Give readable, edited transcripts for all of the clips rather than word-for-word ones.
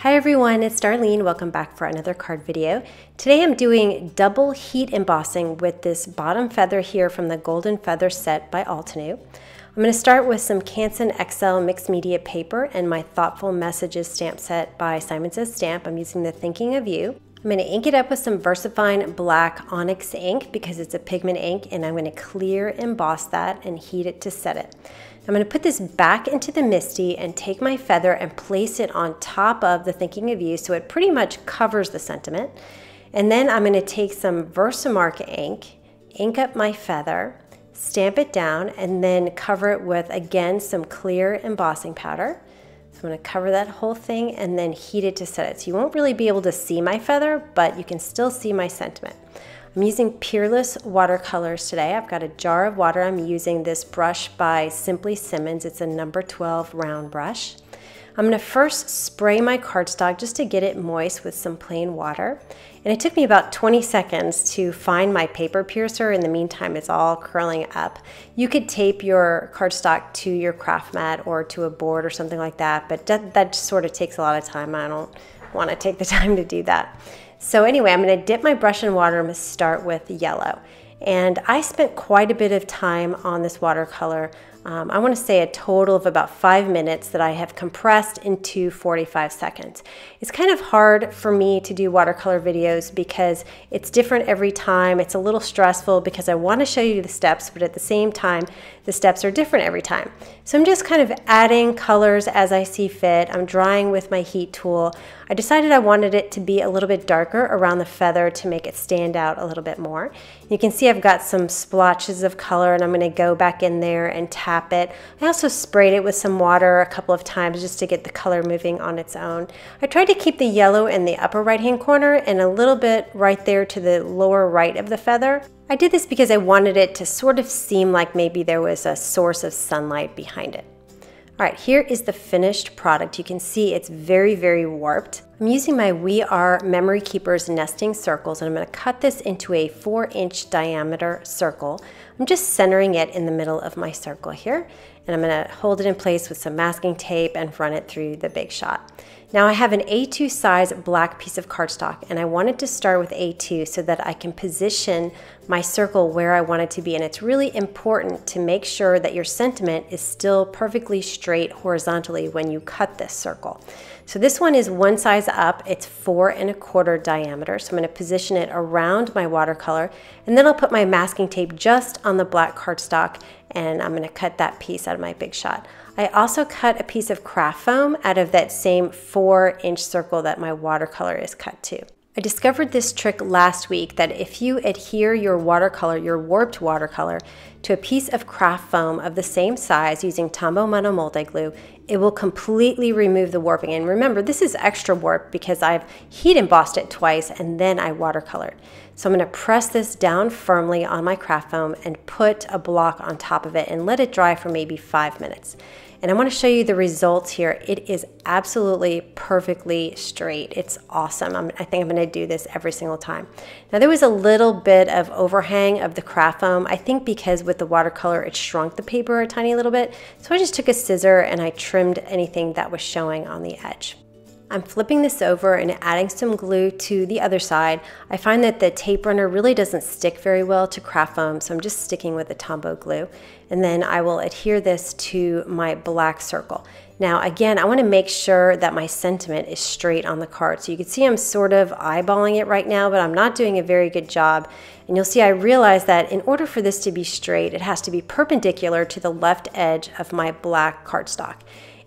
Hi everyone, it's Darlene. Welcome back for another card video. Today I'm doing double heat embossing with this bottom feather here from the Golden Feather set by Altenew. I'm going to start with some Canson XL mixed media paper and my Thoughtful Messages stamp set by Simon Says Stamp. I'm using the Thinking of You. I'm going to ink it up with some VersaFine black onyx ink because it's a pigment ink, and I'm going to clear emboss that and heat it to set it. I'm going to put this back into the MISTI and take my feather and place it on top of the Thinking of You so it pretty much covers the sentiment. And then I'm going to take some Versamark ink up my feather, stamp it down, and then cover it with, again, some clear embossing powder. So I'm going to cover that whole thing and then heat it to set it. So you won't really be able to see my feather, but you can still see my sentiment. I'm using Peerless watercolors today. I've got a jar of water. I'm using this brush by Simply Simmons. It's a number 12 round brush. I'm going to first spray my cardstock just to get it moist with some plain water. And it took me about 20 seconds to find my paper piercer. In the meantime, it's all curling up. You could tape your cardstock to your craft mat or to a board or something like that, but that just sort of takes a lot of time. I don't want to take the time to do that. So anyway, I'm going to dip my brush in water. I'm going to start with yellow. And I spent quite a bit of time on this watercolor. I want to say a total of about 5 minutes that I have compressed into 45 seconds. It's kind of hard for me to do watercolor videos because it's different every time. It's a little stressful because I want to show you the steps, but at the same time, the steps are different every time. So I'm just kind of adding colors as I see fit. I'm drying with my heat tool. I decided I wanted it to be a little bit darker around the feather to make it stand out a little bit more. You can see I've got some splotches of color, and I'm going to go back in there and tap it. I also sprayed it with some water a couple of times just to get the color moving on its own. I tried to keep the yellow in the upper right hand corner and a little bit right there to the lower right of the feather. I did this because I wanted it to sort of seem like maybe there was a source of sunlight behind it. All right, here is the finished product. You can see it's very, very warped. I'm using my We Are Memory Keepers nesting circles, and I'm going to cut this into a 4-inch diameter circle. I'm just centering it in the middle of my circle here, and I'm going to hold it in place with some masking tape and run it through the Big Shot. Now I have an A2 size black piece of cardstock, and I wanted to start with A2 so that I can position my circle where I want it to be. And it's really important to make sure that your sentiment is still perfectly straight horizontally when you cut this circle. So this one is one size up. It's 4 1/4 diameter. So I'm going to position it around my watercolor, and then I'll put my masking tape just on the black cardstock, and I'm going to cut that piece out of my Big Shot. I also cut a piece of craft foam out of that same 4-inch circle that my watercolor is cut to. I discovered this trick last week that if you adhere your watercolor, your warped watercolor, to a piece of craft foam of the same size using Tombow Mono Multi-Glue, it will completely remove the warping. And remember, this is extra warp because I've heat embossed it twice and then I watercolored. So I'm going to press this down firmly on my craft foam and put a block on top of it and let it dry for maybe 5 minutes. And I want to show you the results here. It is absolutely perfectly straight. It's awesome. I think I'm going to do this every single time. Now there was a little bit of overhang of the craft foam, I think because with the watercolor it shrunk the paper a tiny little bit. So I just took a scissor and I trimmed anything that was showing on the edge. I'm flipping this over and adding some glue to the other side. I find that the tape runner really doesn't stick very well to craft foam, so I'm just sticking with the Tombow glue. And then I will adhere this to my black circle. Now again, I want to make sure that my sentiment is straight on the card. So you can see I'm sort of eyeballing it right now, but I'm not doing a very good job. And you'll see I realize that in order for this to be straight, it has to be perpendicular to the left edge of my black cardstock.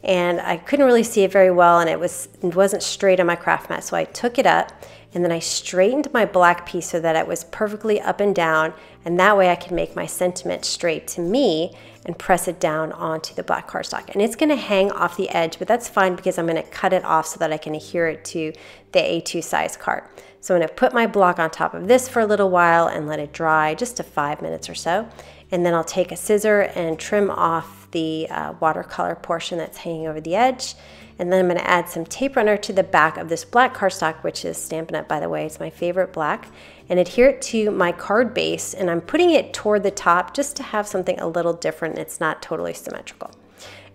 And I couldn't really see it very well, and it wasn't straight on my craft mat. So I took it up and then I straightened my black piece so that it was perfectly up and down, and that way I could make my sentiment straight to me and press it down onto the black cardstock. And it's going to hang off the edge, but that's fine because I'm going to cut it off so that I can adhere it to the A2 size card. So I'm going to put my block on top of this for a little while and let it dry just to 5 minutes or so. And then I'll take a scissor and trim off the watercolor portion that's hanging over the edge. And then I'm going to add some tape runner to the back of this black cardstock, which is Stampin' Up, by the way. It's my favorite black. And adhere it to my card base. And I'm putting it toward the top just to have something a little different. It's not totally symmetrical.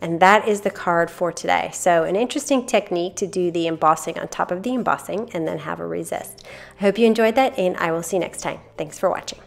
And that is the card for today. So an interesting technique to do the embossing on top of the embossing and then have a resist. I hope you enjoyed that, and I will see you next time. Thanks for watching.